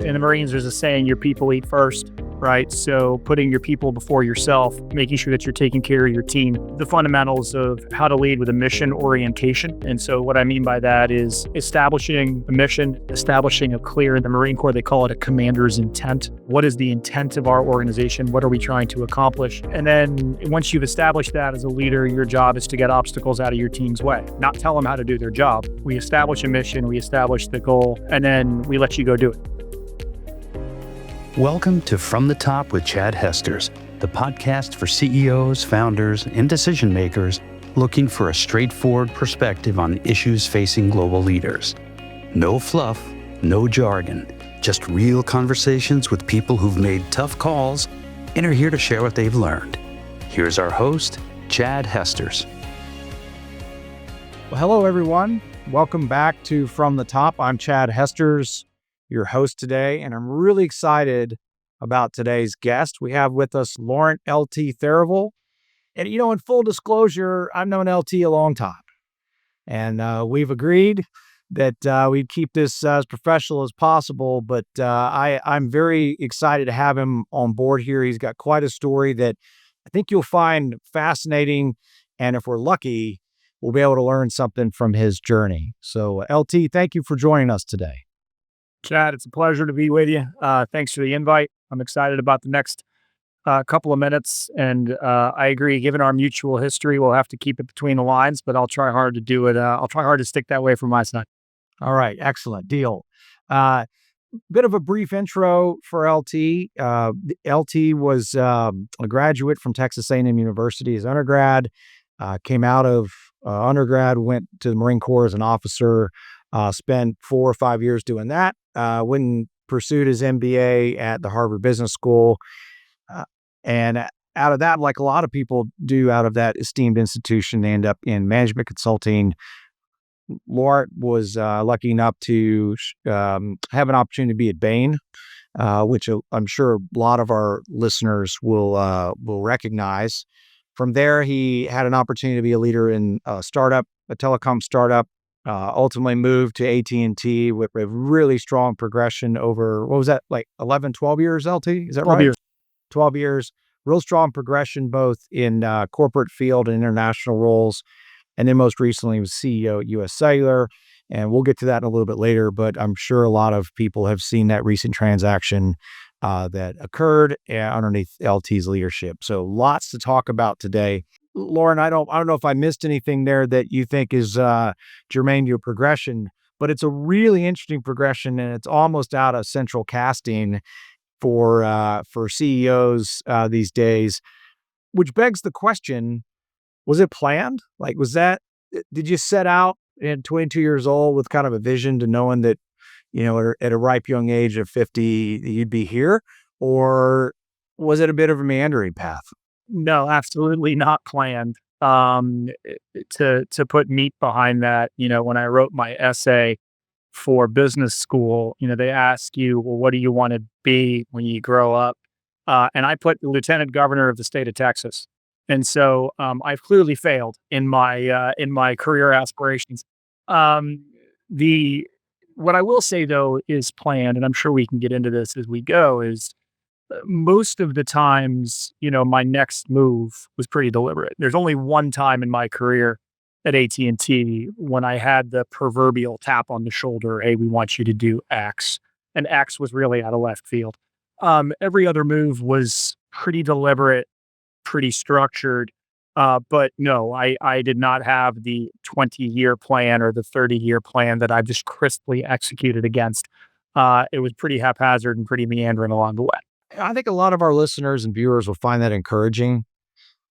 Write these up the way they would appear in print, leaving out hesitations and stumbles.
in the Marines, there's a saying, your people eat first, right? So putting your people before yourself, making sure that you're taking care of your team, the fundamentals of how to lead with a mission orientation. And so what I mean by that is establishing a mission, establishing a clear, in the Marine Corps, they call it a commander's intent. What is the intent of our organization? What are we trying to accomplish? And then once you've established that as a leader, your job is to get obstacles out of your team's way, not tell them how to do their job. We establish a mission, we establish the goal, and then we let you go do it. Welcome to From the Top with Chad Hesters, the podcast for CEOs, founders, and decision makers looking for a straightforward perspective on issues facing global leaders. No fluff, no jargon, just real conversations with people who've made tough calls and are here to share what they've learned. Here's our host, Chad Hesters. Well, hello, everyone. Welcome back to From the Top. I'm Chad Hesters, your host today, and I'm really excited about today's guest. We have with us Laurent Therivel. And, in full disclosure, I've known LT a long time. And we've agreed that we'd keep this as professional as possible, but I'm very excited to have him on board here. He's got quite a story that I think you'll find fascinating, and if we're lucky, we'll be able to learn something from his journey. So, LT, thank you for joining us today. Chad, it's a pleasure to be with you. Thanks for the invite. I'm excited about the next couple of minutes, and I agree, given our mutual history, we'll have to keep it between the lines, but I'll try hard to do it. I'll try hard to stick that way from my side. All right, excellent, deal. Bit of a brief intro for LT. LT was a graduate from Texas A&M University as undergrad, came out of undergrad, went to the Marine Corps as an officer, spent 4 or 5 years doing that, went and pursued his MBA at the Harvard Business School. And out of that, like a lot of people do out of that esteemed institution, they end up in management consulting. Laurent was lucky enough to have an opportunity to be at Bain, which I'm sure a lot of our listeners will recognize. From there, he had an opportunity to be a leader in a startup, a telecom startup, ultimately moved to AT&T with a really strong progression over, what was that, like 11, 12 years, LT? Is that 12 right? years. 12 years. Real strong progression both in corporate field and international roles. And then most recently was CEO at UScellular. And we'll get to that in a little bit later, but I'm sure a lot of people have seen that recent transaction that occurred underneath LT's leadership. So lots to talk about today. Lauren, I don't know if I missed anything there that you think is germane to your progression, but it's a really interesting progression, and it's almost out of central casting for CEOs these days, which begs the question, was it planned? Like, did you set out at 22 years old with kind of a vision to knowing that, at a ripe young age of 50, you'd be here? Or was it a bit of a meandering path? No, absolutely not planned. To put meat behind that, when I wrote my essay for business school, they ask you, well, what do you want to be when you grow up? And I put the lieutenant governor of the state of Texas. And so I've clearly failed in my career aspirations. What I will say, though, is planned, and I'm sure we can get into this as we go, is most of the times, my next move was pretty deliberate. There's only one time in my career at AT&T when I had the proverbial tap on the shoulder, hey, we want you to do X. And X was really out of left field. Every other move was pretty deliberate, pretty structured. But no, I did not have the 20-year plan or the 30-year plan that I've just crisply executed against. It was pretty haphazard and pretty meandering along the way. I think a lot of our listeners and viewers will find that encouraging.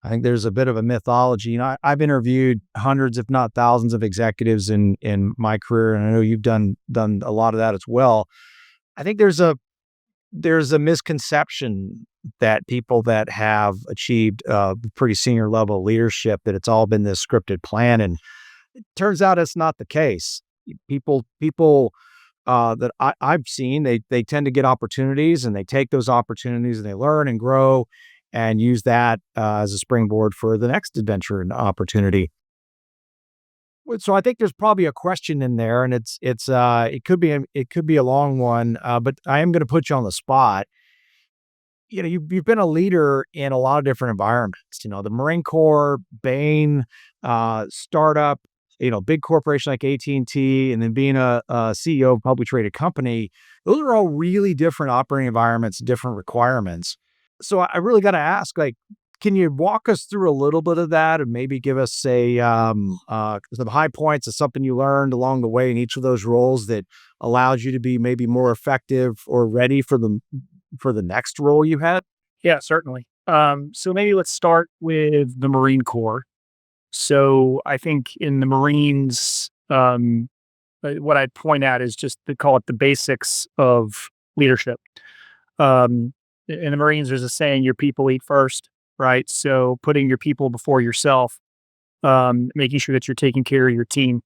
I think there's a bit of a mythology. I've interviewed hundreds, if not thousands, of executives in my career, and I know you've done a lot of that as well. I think there's a misconception that people that have achieved pretty senior level leadership, that it's all been this scripted plan, and it turns out it's not the case. People that I've seen, they tend to get opportunities, and they take those opportunities and they learn and grow and use that as a springboard for the next adventure and opportunity. So I think there's probably a question in there, and it could be a long one, but I am going to put you on the spot. You've been a leader in a lot of different environments. The Marine Corps, Bain, startup, big corporation like AT&T, and then being a CEO of a publicly traded company. Those are all really different operating environments, different requirements. So I really got to ask, like, can you walk us through a little bit of that and maybe give us some high points of something you learned along the way in each of those roles that allowed you to be maybe more effective or ready for the next role you had? Yeah, certainly. So maybe let's start with the Marine Corps. So I think in the Marines, what I'd point at is just to call it the basics of leadership. Um, in the Marines, there's a saying, your people eat first, right? So putting your people before yourself, making sure that you're taking care of your team,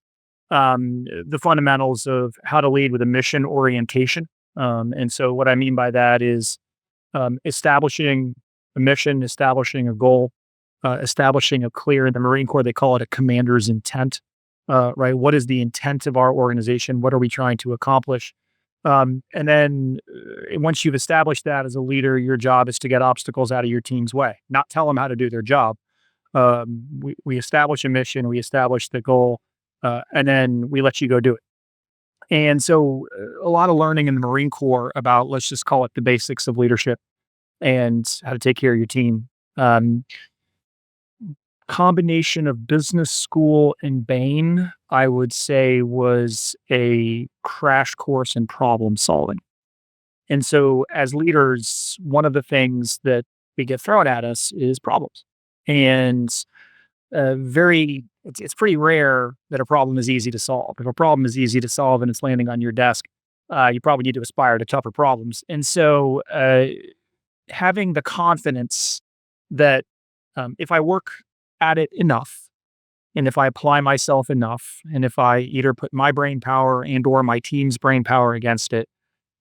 the fundamentals of how to lead with a mission orientation. And so what I mean by that is establishing a mission, establishing a goal, establishing a clear, in the Marine Corps, they call it a commander's intent, right? What is the intent of our organization? What are we trying to accomplish? And then once you've established that as a leader, your job is to get obstacles out of your team's way, not tell them how to do their job. We establish a mission, we establish the goal, and then we let you go do it. And so a lot of learning in the Marine Corps about, let's just call it the basics of leadership and how to take care of your team. Um, Combination of business school and Bain, I would say, was a crash course in problem solving. And so as leaders, one of the things that we get thrown at us is problems. And it's pretty rare that a problem is easy to solve. If a problem is easy to solve and it's landing on your desk, you probably need to aspire to tougher problems. And so having the confidence that if I work at it enough, and if I apply myself enough, and if I either put my brain power and or my team's brain power against it,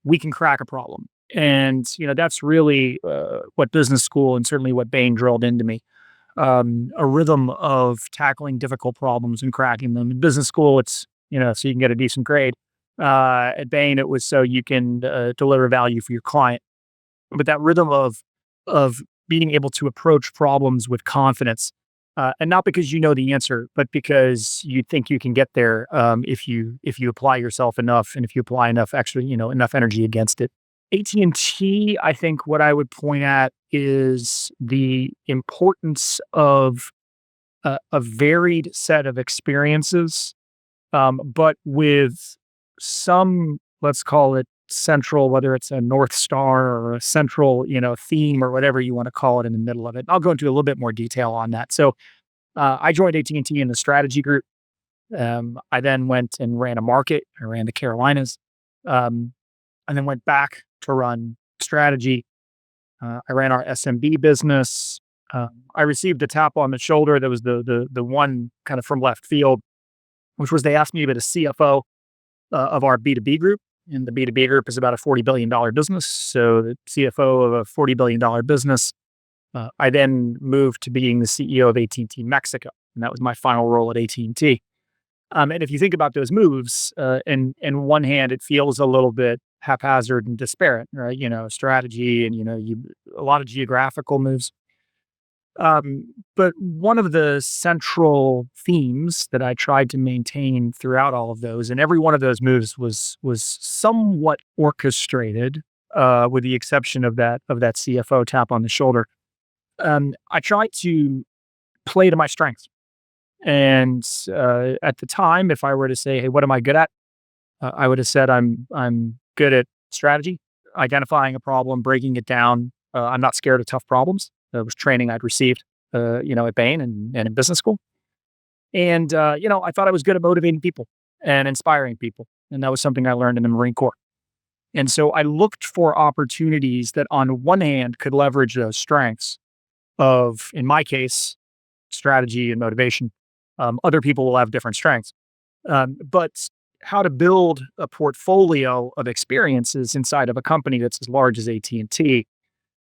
we can crack a problem. And that's really what business school and certainly what Bain drilled into me. A rhythm of tackling difficult problems and cracking them. In business school, it's so you can get a decent grade. At Bain, it was so you can deliver value for your client. But that rhythm of being able to approach problems with confidence, and not because you know the answer, but because you think you can get there if you apply yourself enough and if you apply enough extra enough energy against it. AT&T, I think what I would point at is the importance of a varied set of experiences, but with some, let's call it central, whether it's a North Star or a central, theme or whatever you want to call it in the middle of it. I'll go into a little bit more detail on that. So I joined AT&T in the strategy group. I then went and ran a market. I ran the Carolinas, and then went back to run strategy. I ran our SMB business. I received a tap on the shoulder that was the one kind of from left field, which was they asked me to be the CFO of our B2B group. And the B2B group is about a $40 billion business. So the CFO of a $40 billion business. I then moved to being the CEO of AT&T Mexico. And that was my final role at AT&T. And if you think about those moves, in one hand, it feels a little bit haphazard and disparate, right? Strategy and, a lot of geographical moves. But one of the central themes that I tried to maintain throughout all of those, and every one of those moves was somewhat orchestrated, with the exception of that CFO tap on the shoulder. I tried to play to my strengths. And at the time, if I were to say, "Hey, what am I good at?" I would have said, "I'm good at strategy, identifying a problem, breaking it down. I'm not scared of tough problems." That was training I'd received, at Bain and in business school. And I thought I was good at motivating people and inspiring people, and that was something I learned in the Marine Corps. And so I looked for opportunities that, on one hand, could leverage those strengths of, in my case, strategy and motivation. Other people will have different strengths. But how to build a portfolio of experiences inside of a company that's as large as AT&T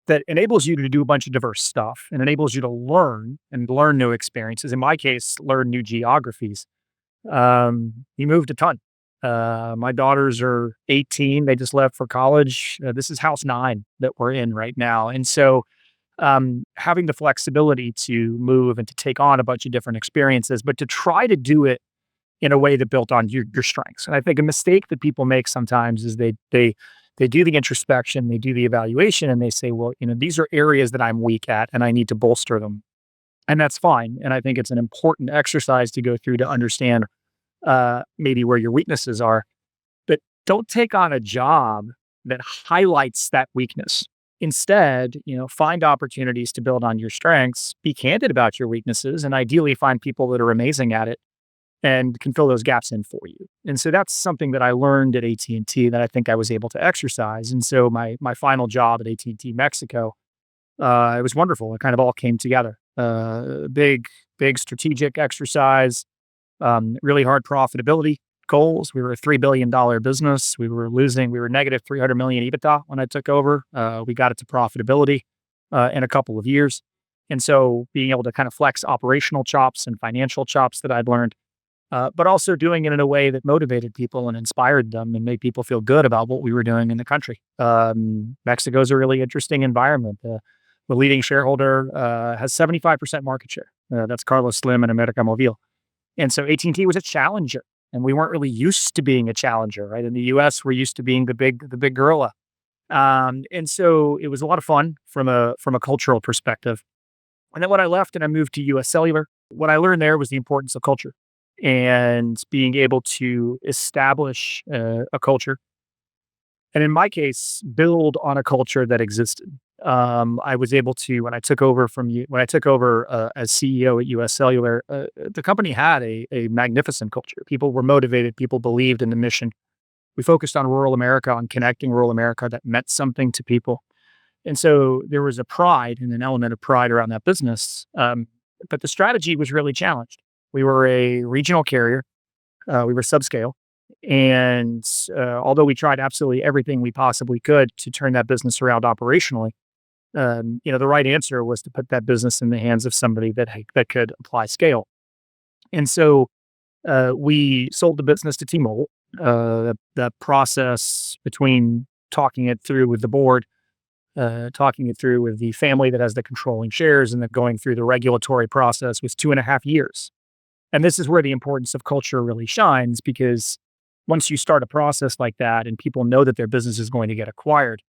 that enables you to do a bunch of diverse stuff and enables you to learn new experiences. In my case, learn new geographies. He moved a ton. My daughters are 18. They just left for college. This is house 9 that we're in right now. And so having the flexibility to move and to take on a bunch of different experiences, but to try to do it in a way that built on your strengths. And I think a mistake that people make sometimes is they do the introspection, they do the evaluation, and they say, well, these are areas that I'm weak at, and I need to bolster them. And that's fine. And I think it's an important exercise to go through to understand maybe where your weaknesses are. But don't take on a job that highlights that weakness. Instead, find opportunities to build on your strengths, be candid about your weaknesses, and ideally find people that are amazing at it and can fill those gaps in for you. And so that's something that I learned at AT&T that I think I was able to exercise. And so my final job at AT&T Mexico, it was wonderful. It kind of all came together. Big strategic exercise, really hard profitability goals. We were a $3 billion business. We were negative 300 million EBITDA when I took over. We got it to profitability in a couple of years. And so being able to kind of flex operational chops and financial chops that I'd learned, but also doing it in a way that motivated people and inspired them and made people feel good about what we were doing in the country. Mexico's a really interesting environment. The leading shareholder has 75% market share. That's Carlos Slim and América Móvil. And so AT&T was a challenger, and we weren't really used to being a challenger, right? In the US, we're used to being the big gorilla. And so it was a lot of fun from a cultural perspective. And then when I left and I moved to UScellular, what I learned there was the importance of culture and being able to establish a culture. And in my case, build on a culture that existed. I was able to, when I took over as CEO at UScellular, the company had a magnificent culture. People were motivated. People believed in the mission. We focused on rural America, on connecting rural America that meant something to people. And so there was a pride and an element of pride around that business. But the strategy was really challenged. We were a regional carrier. We were subscale. And although we tried absolutely everything we possibly could to turn that business around operationally, the right answer was to put that business in the hands of somebody that could apply scale. And so we sold the business to T-Mobile. The process between talking it through with the board, talking it through with the family that has the controlling shares, and then going through the regulatory process was 2.5 years. And this is where the importance of culture really shines, because once you start a process like that and people know that their business is going to get acquired,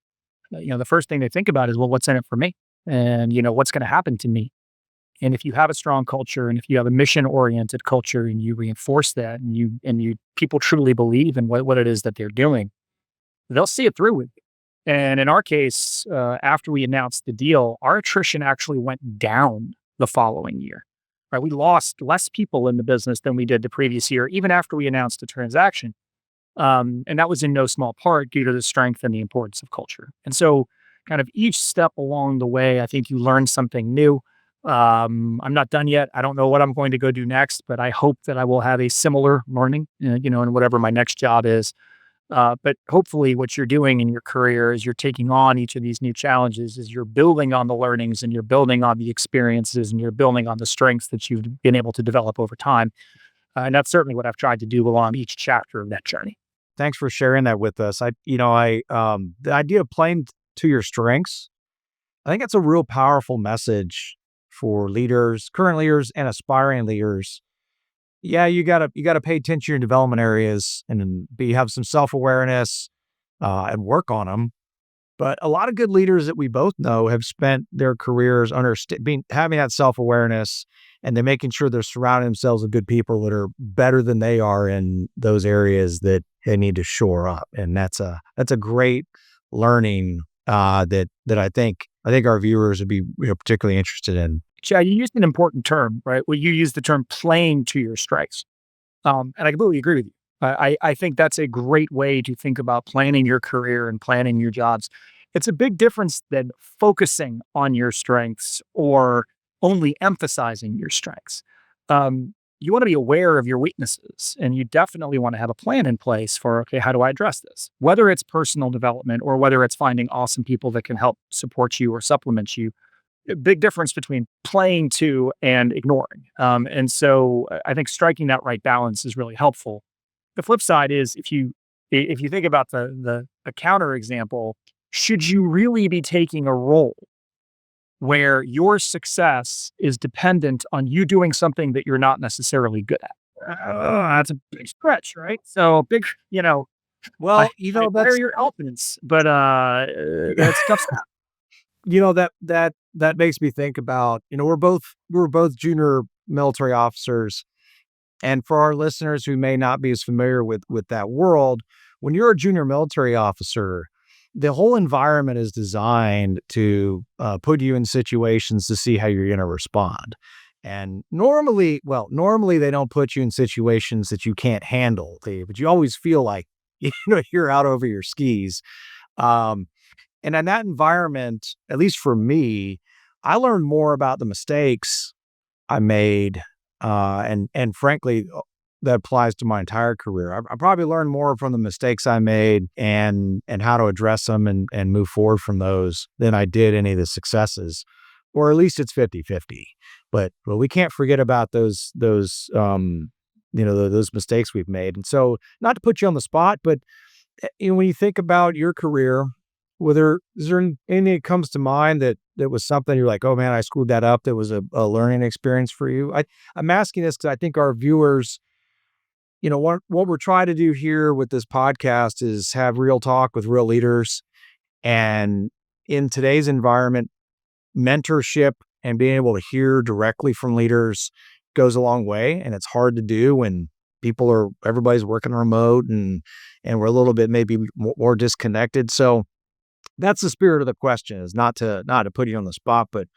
the first thing they think about is, well, what's in it for me? And, what's going to happen to me? And if you have a strong culture and if you have a mission-oriented culture and you reinforce that and people truly believe in what it is that they're doing, they'll see it through with you. And in our case, after we announced the deal, our attrition actually went down the following year. Right? We lost less people in the business than we did the previous year, even after we announced the transaction. And that was in no small part due to the strength and the importance of culture. And so kind of each step along the way, I think you learn something new. I'm not done yet. I don't know what I'm going to go do next, but I hope that I will have a similar learning, in whatever my next job is. But hopefully what you're doing in your career is you're taking on each of these new challenges, is you're building on the learnings and you're building on the experiences and you're building on the strengths that you've been able to develop over time. And that's certainly what I've tried to do along each chapter of that journey. Thanks for sharing that with us. The idea of playing to your strengths, I think it's a real powerful message for leaders, current leaders and aspiring leaders. Yeah, you gotta pay attention to your development areas and have some self-awareness and work on them. But a lot of good leaders that we both know have spent their careers having that self-awareness, and they're making sure they're surrounding themselves with good people that are better than they are in those areas that they need to shore up. And that's a great learning that I think our viewers would be particularly interested in. Chad, you used an important term, right? Well, you used the term playing to your strengths. And I completely agree with you. I think that's a great way to think about planning your career and planning your jobs. It's a big difference than focusing on your strengths or only emphasizing your strengths. You want to be aware of your weaknesses, and you definitely want to have a plan in place for, okay, how do I address this? Whether it's personal development or whether it's finding awesome people that can help support you or supplement you. a big difference between playing to and ignoring. And so I think striking that right balance is really helpful. The flip side is if you think about the counter example, should you really be taking a role where your success is dependent on you doing something that you're not necessarily good at? That's a big stretch, right? So big, I, Well, I admire your elephants, but that's tough stuff. that makes me think about, we're both junior military officers. And for our listeners who may not be as familiar with that world, when you're a junior military officer, the whole environment is designed to put you in situations to see how you're going to respond. And normally they don't put you in situations that you can't handle, but you always feel like you're out over your skis. Um, and in that environment, at least for me, I learned more about the mistakes I made, and frankly, that applies to my entire career. I probably learned more from the mistakes I made and how to address them and move forward from those than I did any of the successes, or at least it's 50-50. But we can't forget about those mistakes we've made. And so, not to put you on the spot, but when you think about your career, is there anything that comes to mind that was something you're like, oh man, I screwed that up, that was a learning experience for you? I'm asking this because I think our viewers, what we're trying to do here with this podcast is have real talk with real leaders. And in today's environment, mentorship and being able to hear directly from leaders goes a long way. And it's hard to do when everybody's working remote and we're a little bit maybe more disconnected. So that's the spirit of the question, is not to put you on the spot, but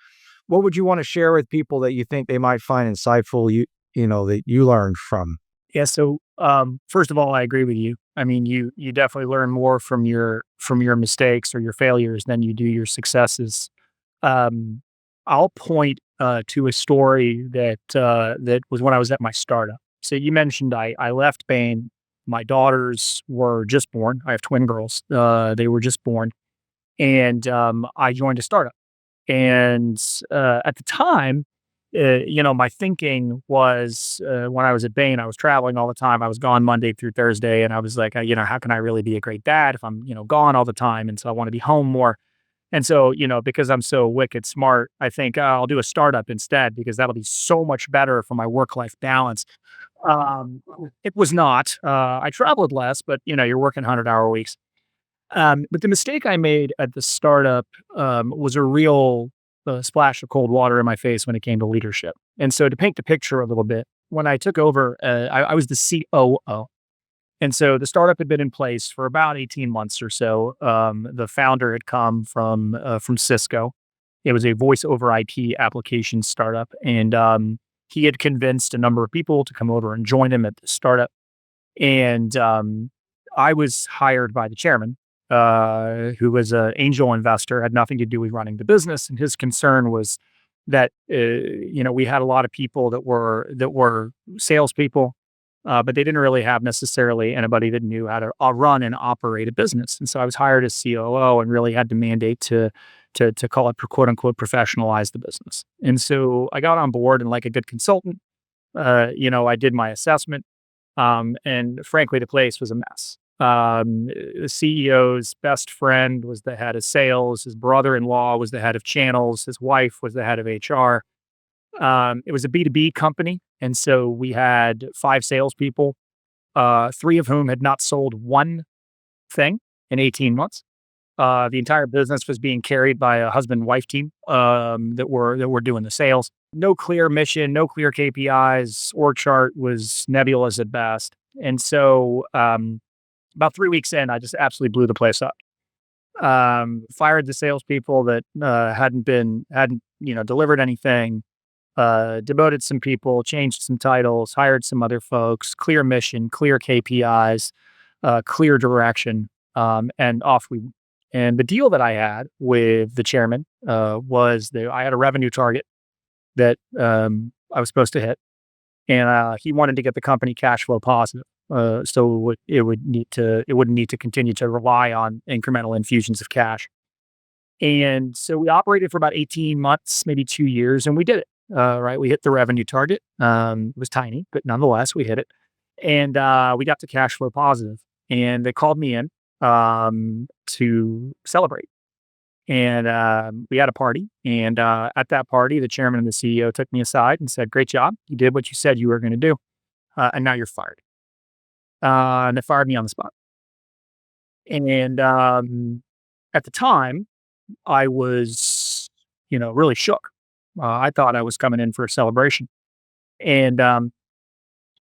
what would you want to share with people that you think they might find insightful, that you learned from? Yeah. So, first of all, I agree with you. I mean, you definitely learn more from your mistakes or your failures than you do your successes. Um, I'll point to a story that was when I was at my startup. So you mentioned I left Bain. My daughters were just born. I have twin girls. They were just born, and I joined a startup. And at the time, my thinking was when I was at Bain, I was traveling all the time. I was gone Monday through Thursday, and I was like, how can I really be a great dad if I'm gone all the time? And so I want to be home more. And so, because I'm so wicked smart, I think I'll do a startup instead because that'll be so much better for my work-life balance. Um, it was not. I traveled less, but you're working 100-hour weeks. But the mistake I made at the startup was a real splash of cold water in my face when it came to leadership. And so, to paint the picture a little bit, when I took over, I was the COO. And so the startup had been in place for about 18 months or so. The founder had come from Cisco. It was a voice over IP application startup, and he had convinced a number of people to come over and join him at the startup. And I was hired by the chairman, who was an angel investor, had nothing to do with running the business, and his concern was that we had a lot of people that were salespeople, but they didn't really have necessarily anybody that knew how to run and operate a business. And so I was hired as COO and really had the mandate to call it quote unquote professionalize the business. And so I got on board, and like a good consultant, I did my assessment, and frankly, the place was a mess. The CEO's best friend was the head of sales. His brother-in-law was the head of channels. His wife was the head of HR. It was a B2B company. And so we had 5 salespeople, 3 of whom had not sold one thing in 18 months. The entire business was being carried by a husband-wife team that were doing the sales. No clear mission, no clear KPIs. Org chart was nebulous at best. And so about 3 weeks in, I just absolutely blew the place up. Fired the salespeople that hadn't delivered anything. Demoted some people, changed some titles, hired some other folks, clear mission, clear KPIs, clear direction, and off we went. And the deal that I had with the chairman was that I had a revenue target that I was supposed to hit, and he wanted to get the company cash flow positive. So it wouldn't need to continue to rely on incremental infusions of cash. And so we operated for about 18 months, maybe 2 years, and we did it. Right. We hit the revenue target. It was tiny, but nonetheless, we hit it. And we got to cash flow positive. And they called me in to celebrate. And we had a party. And at that party, the chairman and the CEO took me aside and said, "Great job. You did what you said you were going to do. And now you're fired." And they fired me on the spot. And at the time, I was, really shook. I thought I was coming in for a celebration. And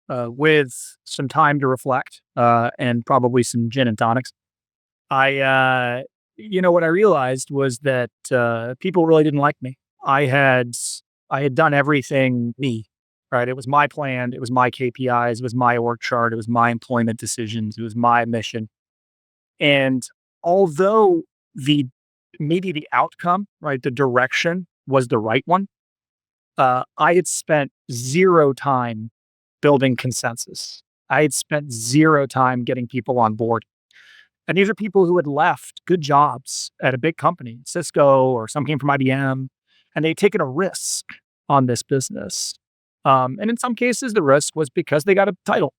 with some time to reflect and probably some gin and tonics, what I realized was that people really didn't like me. I had I had done everything me, right? It was my plan, it was my KPIs, it was my org chart, it was my employment decisions, it was my mission. And although the maybe the outcome, right, the direction was the right one, I had spent 0 time building consensus. I had spent 0 time getting people on board. And these are people who had left good jobs at a big company, Cisco, or some came from IBM, and they'd taken a risk on this business. And in some cases, the risk was because they got a title,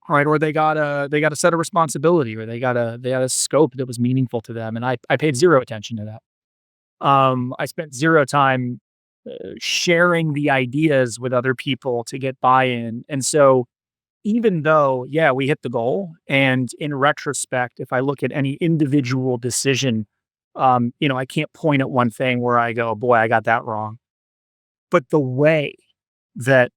right? Or they got a set of responsibility, or they had a scope that was meaningful to them. And I paid 0 attention to that. I spent 0 time sharing the ideas with other people to get buy-in. And so even though, yeah, we hit the goal, and in retrospect, if I look at any individual decision, I can't point at one thing where I go, boy, I got that wrong. But the way that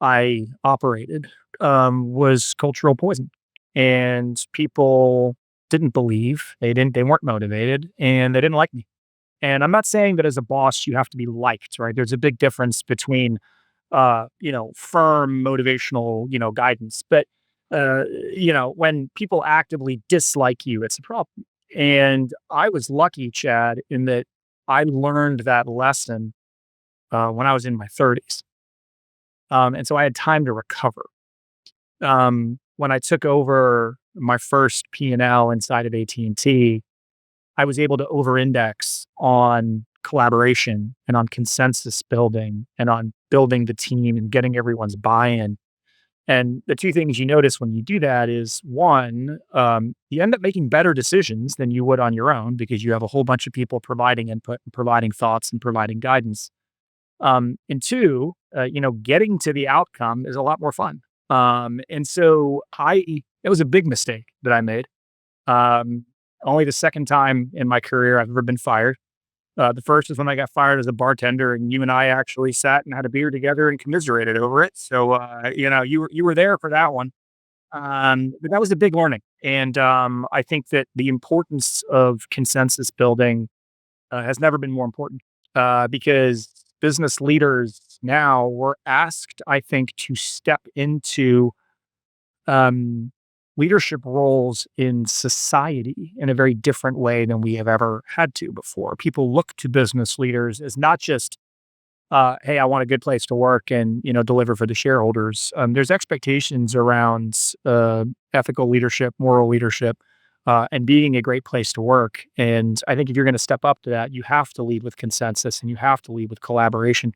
I operated was cultural poison, and people didn't believe, they weren't motivated, and they didn't like me. And I'm not saying that as a boss, you have to be liked, right? There's a big difference between firm motivational, guidance. But, when people actively dislike you, it's a problem. And I was lucky, Chad, in that I learned that lesson when I was in my 30s. And so I had time to recover. When I took over my first P&L inside of AT&T, I was able to over-index on collaboration and on consensus building and on building the team and getting everyone's buy-in. And the 2 things you notice when you do that is, 1, you end up making better decisions than you would on your own because you have a whole bunch of people providing input and providing thoughts and providing guidance. And 2, getting to the outcome is a lot more fun. And so it was a big mistake that I made. Um, Only the second time in my career I've ever been fired. The first is when I got fired as a bartender, and you and I actually sat and had a beer together and commiserated over it. So, you were there for that one. But that was a big learning, and I think that the importance of consensus building has never been more important because business leaders now were asked, I think, to step into um, leadership roles in society in a very different way than we have ever had to before. People look to business leaders as not just, "Hey, I want a good place to work and deliver for the shareholders." There's expectations around ethical leadership, moral leadership, and being a great place to work. And I think if you're going to step up to that, you have to lead with consensus and you have to lead with collaboration.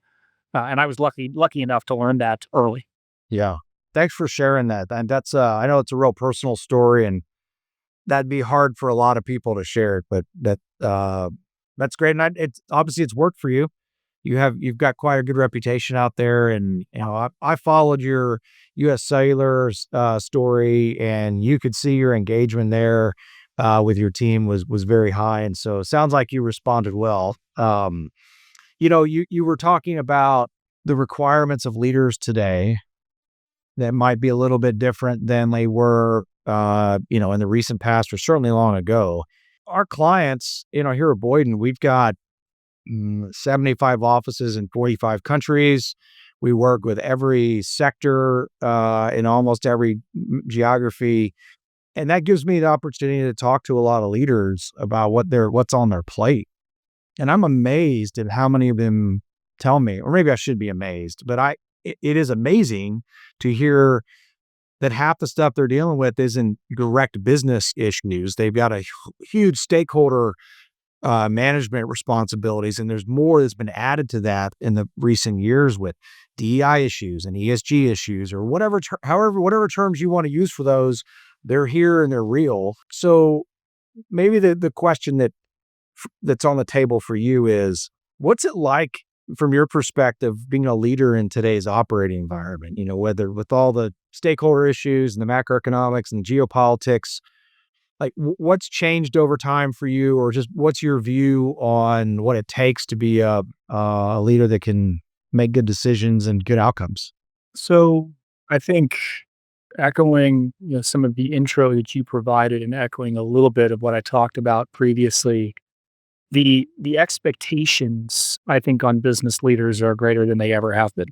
And I was lucky enough to learn that early. Yeah. Thanks for sharing that. And that's I know it's a real personal story, and that'd be hard for a lot of people to share it, but that's great. And it's obviously it's worked for you. You've got quite a good reputation out there, and I followed your UScellular story, and you could see your engagement there with your team was very high, and so it sounds like you responded well. You were talking about the requirements of leaders today that might be a little bit different than they were, in the recent past or certainly long ago. Our clients, here at Boyden, we've got 75 offices in 45 countries. We work with every sector in almost every geography. And that gives me the opportunity to talk to a lot of leaders about what's on their plate. And I'm amazed at how many of them tell me, or maybe I should be amazed, but it is amazing to hear that half the stuff they're dealing with isn't direct business issues. They've got a huge stakeholder management responsibilities, and there's more that's been added to that in the recent years with DEI issues and ESG issues, or whatever terms you want to use for those. They're here and they're real. So maybe the question that's on the table for you is, what's it like from your perspective being a leader in today's operating environment? Whether with all the stakeholder issues and the macroeconomics and geopolitics, like what's changed over time for you, or just what's your view on what it takes to be a leader that can make good decisions and good outcomes? So I think echoing some of the intro that you provided and echoing a little bit of what I talked about previously, the expectations I think on business leaders are greater than they ever have been.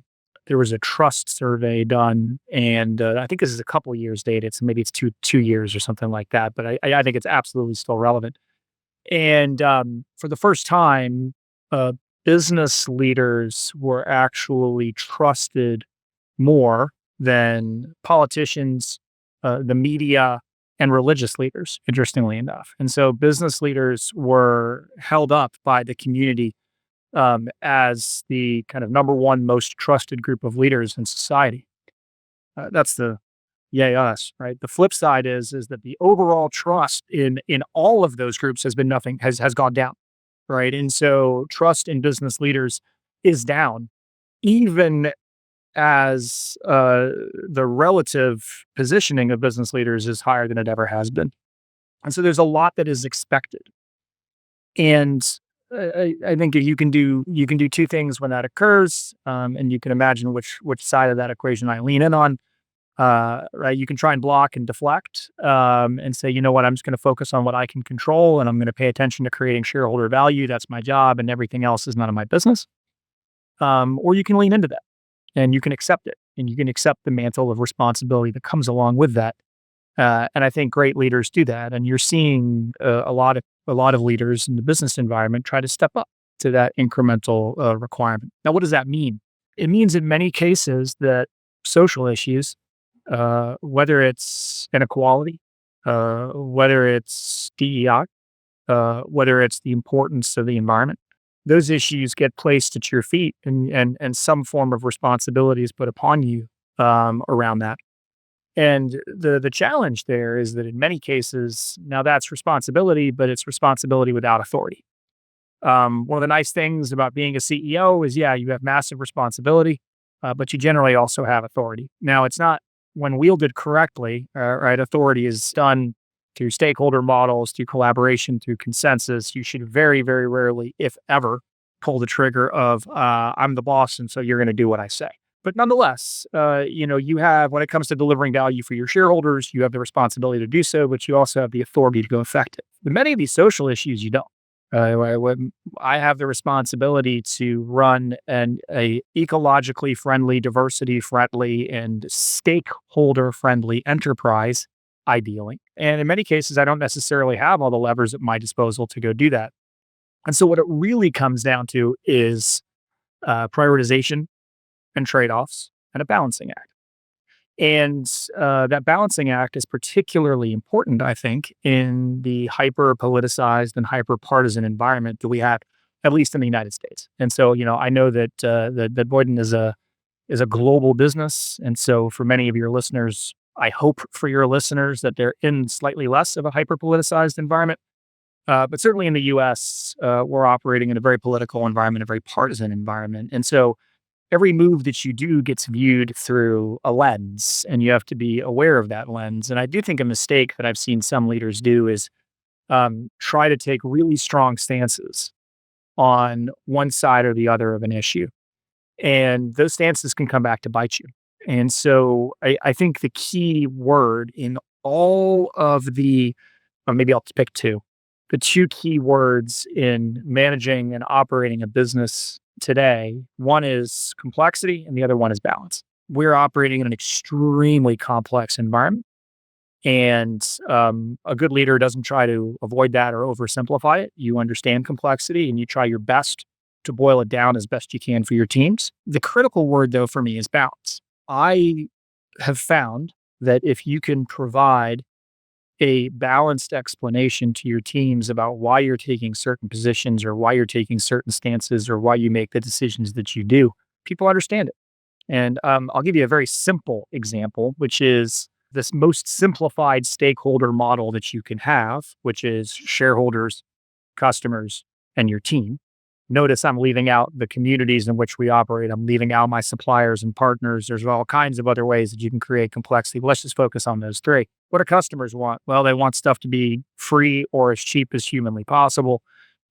There was a trust survey done, and I think this is a couple years dated, so maybe it's two years or something like that. But I think it's absolutely still relevant. And for the first time, uh, business leaders were actually trusted more than politicians, the media, and religious leaders, interestingly enough. And so business leaders were held up by the community as the kind of number one most trusted group of leaders in society. That's the yay us, right? The flip side is that the overall trust in all of those groups has been nothing has gone down, right? And so trust in business leaders is down, even as the relative positioning of business leaders is higher than it ever has been. And so there's a lot that is expected. And I think you can do two things when that occurs, and you can imagine which side of that equation I lean in on. Right, you can try and block and deflect, and say, you know what, I'm just going to focus on what I can control, and I'm going to pay attention to creating shareholder value. That's my job, and everything else is none of my business. Or you can lean into that, and you can accept it, and you can accept the mantle of responsibility that comes along with that. And I think great leaders do that, and you're seeing a lot of leaders in the business environment try to step up to that incremental requirement. Now, what does that mean? It means in many cases that social issues, whether it's inequality, whether it's DEI, whether it's the importance of the environment, those issues get placed at your feet, and some form of responsibility is put upon you around that. And the challenge there is that in many cases, now that's responsibility, but it's responsibility without authority. One of the nice things about being a CEO is, yeah, you have massive responsibility, but you generally also have authority. Now, it's not when wielded correctly, right? Authority is done through stakeholder models, through collaboration, through consensus. You should very, very rarely, if ever, pull the trigger of "I'm the boss, and so you're going to do what I say." But nonetheless, you have, when it comes to delivering value for your shareholders, you have the responsibility to do so, but you also have the authority to go affect it. But many of these social issues, you don't. I have the responsibility to run a ecologically friendly, diversity friendly, and stakeholder friendly enterprise, ideally. And in many cases, I don't necessarily have all the levers at my disposal to go do that. And so, what it really comes down to is prioritization and trade offs and a balancing act. And that balancing act is particularly important, I think, in the hyper politicized and hyper partisan environment that we have, at least in the United States. And so, I know that Boyden is a global business, and so for many of your listeners, I hope for your listeners that they're in slightly less of a hyper politicized environment. But certainly in the U.S., we're operating in a very political environment, a very partisan environment, and so every move that you do gets viewed through a lens, and you have to be aware of that lens. And I do think a mistake that I've seen some leaders do is try to take really strong stances on one side or the other of an issue. And those stances can come back to bite you. And so I think the key word in all of or maybe I'll pick two, the two key words in managing and operating a business today, one is complexity and the other one is balance. We're operating in an extremely complex environment. And a good leader doesn't try to avoid that or oversimplify it. You understand complexity and you try your best to boil it down as best you can for your teams. The critical word, though, for me is balance. I have found that if you can provide a balanced explanation to your teams about why you're taking certain positions or why you're taking certain stances or why you make the decisions that you do, people understand it. And I'll give you a very simple example, which is this most simplified stakeholder model that you can have, which is shareholders, customers, and your team. Notice I'm leaving out the communities in which we operate. I'm leaving out my suppliers and partners. There's all kinds of other ways that you can create complexity. Let's just focus on those three. What do customers want? Well, they want stuff to be free or as cheap as humanly possible.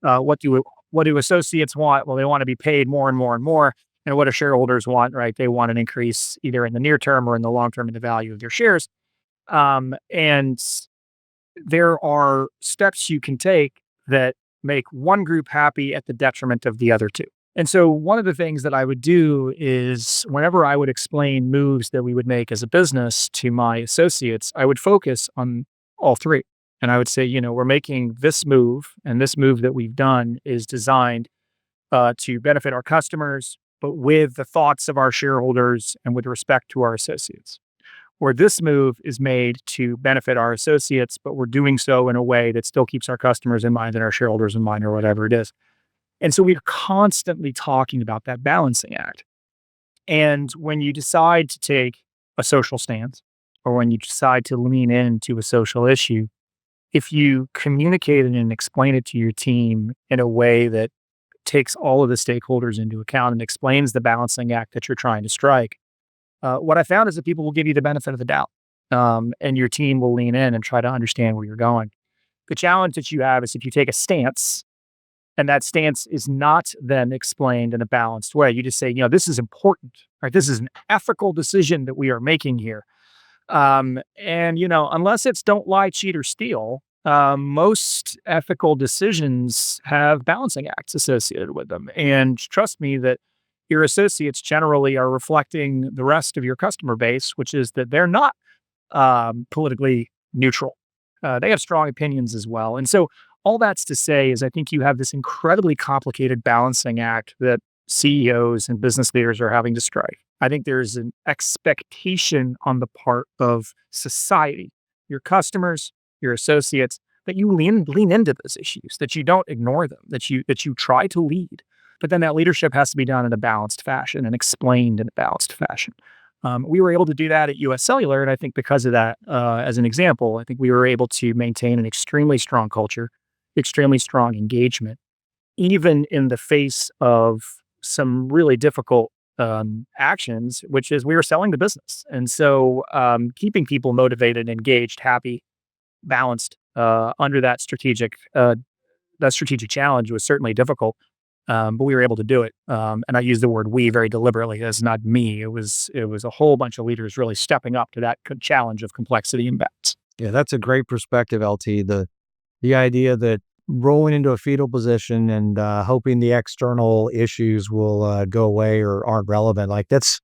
What do associates want? Well, they want to be paid more and more and more. And what do shareholders want? Right? They want an increase either in the near term or in the long term in the value of their shares. And there are steps you can take that make one group happy at the detriment of the other two. And so one of the things that I would do is whenever I would explain moves that we would make as a business to my associates, I would focus on all three. And I would say, we're making this move, and this move that we've done is designed to benefit our customers, but with the thoughts of our shareholders and with respect to our associates. Or this move is made to benefit our associates, but we're doing so in a way that still keeps our customers in mind and our shareholders in mind, or whatever it is. And so we're constantly talking about that balancing act. And when you decide to take a social stance, or when you decide to lean into a social issue, if you communicate it and explain it to your team in a way that takes all of the stakeholders into account and explains the balancing act that you're trying to strike, what I found is that people will give you the benefit of the doubt, and your team will lean in and try to understand where you're going. The challenge that you have is if you take a stance and that stance is not then explained in a balanced way, you just say, this is important, right? This is an ethical decision that we are making here. Unless it's don't lie, cheat, or steal, most ethical decisions have balancing acts associated with them. And trust me that your associates generally are reflecting the rest of your customer base, which is that they're not politically neutral. They have strong opinions as well. And so all that's to say is I think you have this incredibly complicated balancing act that CEOs and business leaders are having to strike. I think there's an expectation on the part of society, your customers, your associates, that you lean into those issues, that you don't ignore them, that you try to lead. But then that leadership has to be done in a balanced fashion and explained in a balanced fashion. We were able to do that at UScellular, and I think because of that, as an example, I think we were able to maintain an extremely strong culture, extremely strong engagement, even in the face of some really difficult actions, which is we were selling the business. And so keeping people motivated, engaged, happy, balanced under that strategic challenge was certainly difficult. But we were able to do it. And I use the word we very deliberately. That's not me. It was a whole bunch of leaders really stepping up to that challenge of complexity and balance. Yeah, that's a great perspective, LT. The idea that rolling into a fetal position and hoping the external issues will go away or aren't relevant, like that's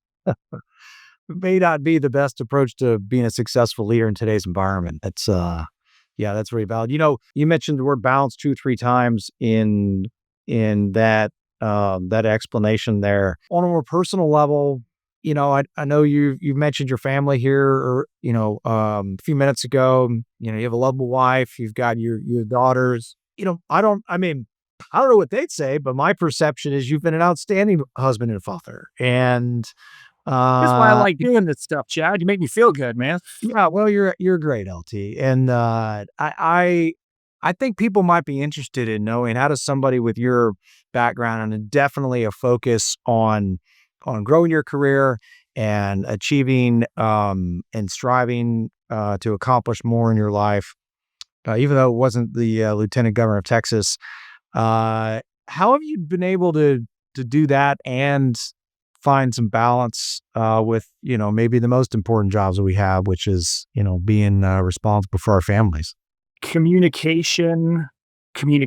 may not be the best approach to being a successful leader in today's environment. That's that's really valid. You mentioned the word balance 2-3 times in that explanation there. On a more personal level, I know you've mentioned your family here, or a few minutes ago. You have a lovable wife, you've got your daughters. I don't know what they'd say, but my perception is you've been an outstanding husband and father. And That's why I like doing this stuff, Chad. You make me feel good, man. yeah, well, you're great, LT, and I think people might be interested in knowing, how does somebody with your background, and definitely a focus on growing your career and achieving and striving to accomplish more in your life, even though it wasn't the lieutenant governor of Texas. How have you been able to do that and find some balance with maybe the most important jobs that we have, which is being responsible for our families? Communication, and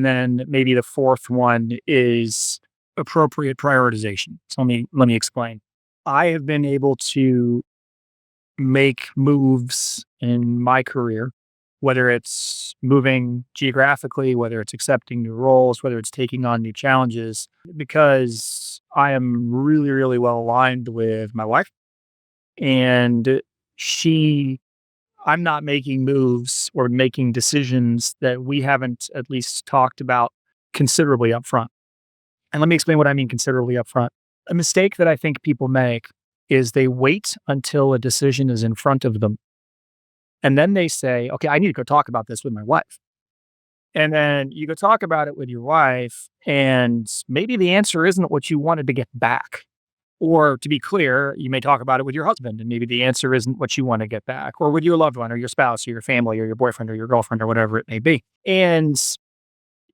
then maybe the fourth one is appropriate prioritization. So let me explain. I have been able to make moves in my career, whether it's moving geographically, whether it's accepting new roles, whether it's taking on new challenges, because I am really, really well aligned with my wife, and she I'm not making moves or making decisions that we haven't at least talked about considerably upfront. And let me explain what I mean considerably upfront. A mistake that I think people make is they wait until a decision is in front of them. And then they say, okay, I need to go talk about this with my wife. And then you go talk about it with your wife, and maybe the answer isn't what you wanted to get back. Or to be clear, you may talk about it with your husband, and maybe the answer isn't what you want to get back, or with your loved one, or your spouse, or your family, or your boyfriend, or your girlfriend, or whatever it may be. And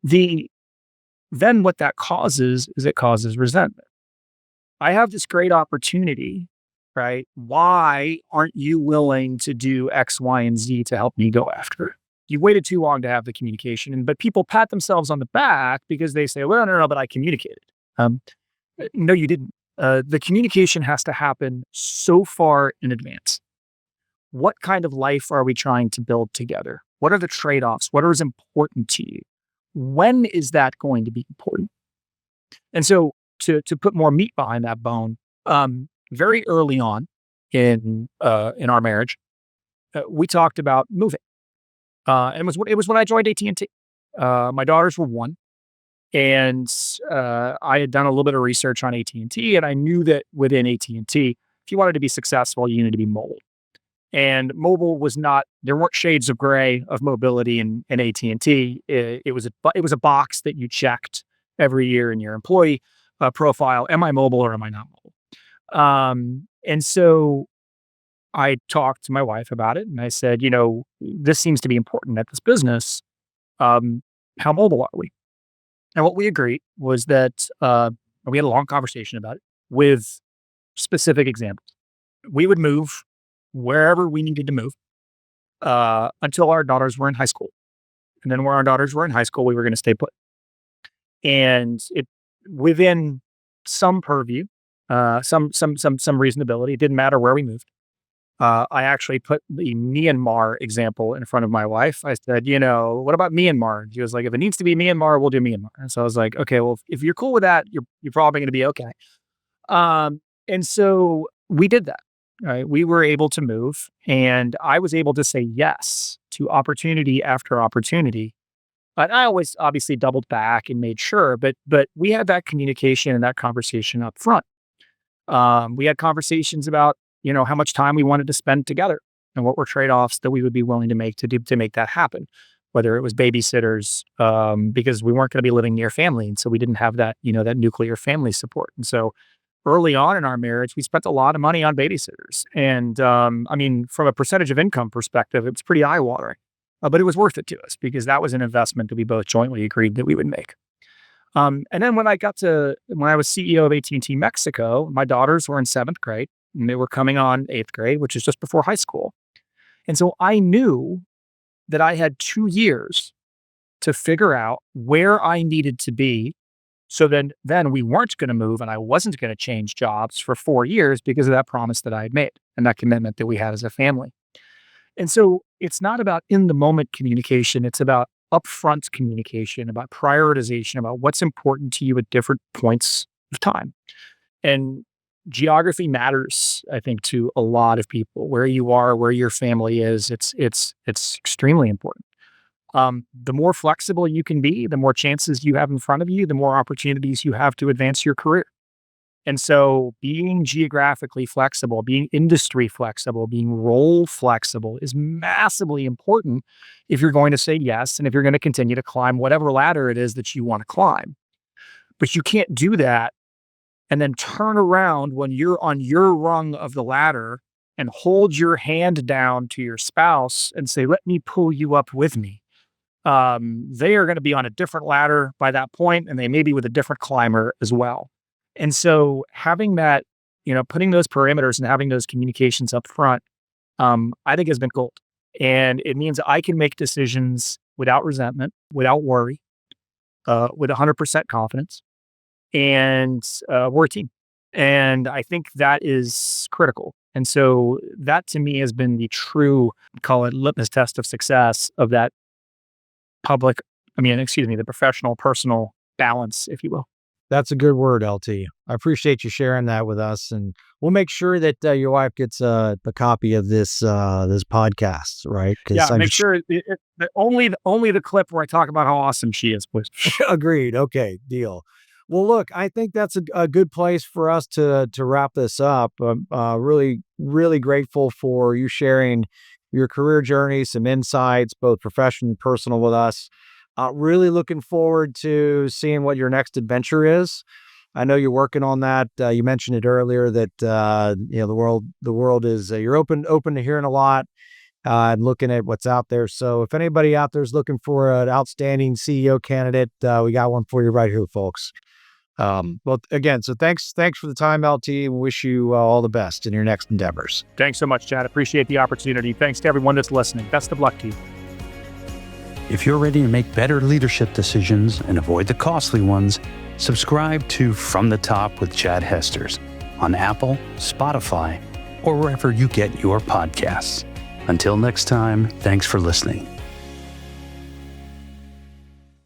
the then what that causes is it causes resentment. I have this great opportunity, right? Why aren't you willing to do X, Y, and Z to help me go after it? You waited too long to have the communication, but people pat themselves on the back because they say, "Well, no, but I communicated." Um, no, you didn't. The communication has to happen so far in advance. What kind of life are we trying to build together? What are the trade-offs? What is important to you? When is that going to be important? And so to put more meat behind that bone, very early on in our marriage, we talked about moving. And it was when I joined AT&T. My daughters were one, and I had done a little bit of research on AT&T, and I knew that within AT&T, if you wanted to be successful, you needed to be mobile. And mobile was not, there weren't shades of gray of mobility in AT&T. It was a box that you checked every year in your employee profile. Am I mobile or am I not mobile? And so I talked to my wife about it, and I said, this seems to be important at this business. How mobile are we? And what we agreed was that we had a long conversation about it with specific examples. We would move wherever we needed to move until our daughters were in high school. And then when our daughters were in high school, we were going to stay put. And it within some purview, some reasonability. It didn't matter where we moved. I actually put the Myanmar example in front of my wife. I said, what about Myanmar? She was like, if it needs to be Myanmar, we'll do Myanmar. And so I was like, okay, well, if you're cool with that, you're probably going to be okay. And so we did that. Right? We were able to move, and I was able to say yes to opportunity after opportunity. And I always obviously doubled back and made sure, but we had that communication and that conversation up front. We had conversations about how much time we wanted to spend together and what were trade-offs that we would be willing to make to make that happen. Whether it was babysitters, because we weren't going to be living near family, and so we didn't have that that nuclear family support, and so early on in our marriage, we spent a lot of money on babysitters. And I mean, from a percentage of income perspective, it was pretty eye-watering. But it was worth it to us because that was an investment that we both jointly agreed that we would make. And then when I was CEO of AT&T Mexico, my daughters were in 7th grade and they were coming on 8th grade, which is just before high school. And so I knew that I had 2 years to figure out where I needed to be. So then we weren't going to move, and I wasn't going to change jobs for 4 years because of that promise that I had made and that commitment that we had as a family. And so it's not about in the moment communication. It's about upfront communication, about prioritization, about what's important to you at different points of time. And geography matters, I think, to a lot of people. Where you are, where your family is, it's extremely important. The more flexible you can be, the more chances you have in front of you, the more opportunities you have to advance your career. And so being geographically flexible, being industry flexible, being role flexible is massively important if you're going to say yes and if you're going to continue to climb whatever ladder it is that you want to climb. But you can't do that and then turn around when you're on your rung of the ladder and hold your hand down to your spouse and say, let me pull you up with me. They are going to be on a different ladder by that point, and they may be with a different climber as well. And so having that, putting those parameters and having those communications up front, I think has been gold. And it means I can make decisions without resentment, without worry, with 100% confidence. And we're a team. And I think that is critical. And so that to me has been the true, call it litmus test of success of that the professional, personal balance, if you will. That's a good word, LT. I appreciate you sharing that with us, and we'll make sure that your wife gets a copy of this podcast, right? Yeah, Because I'm make just sure only the clip where I talk about how awesome she is, please. agreed. Okay, deal. Well, look, I think that's a good place for us to wrap this up. Really, really grateful for you sharing your career journey, some insights, both professional and personal, with us. Really looking forward to seeing what your next adventure is. I know you're working on that. You mentioned it earlier that the world is you're open to hearing a lot and looking at what's out there. So if anybody out there is looking for an outstanding CEO candidate, we got one for you right here, folks. Well, again, so thanks for the time, LT, and wish you all the best in your next endeavors. Thanks so much, Chad. Appreciate the opportunity. Thanks to everyone that's listening. Best of luck to you. If you're ready to make better leadership decisions and avoid the costly ones, subscribe to From the Top with Chad Hesters on Apple, Spotify, or wherever you get your podcasts. Until next time, thanks for listening.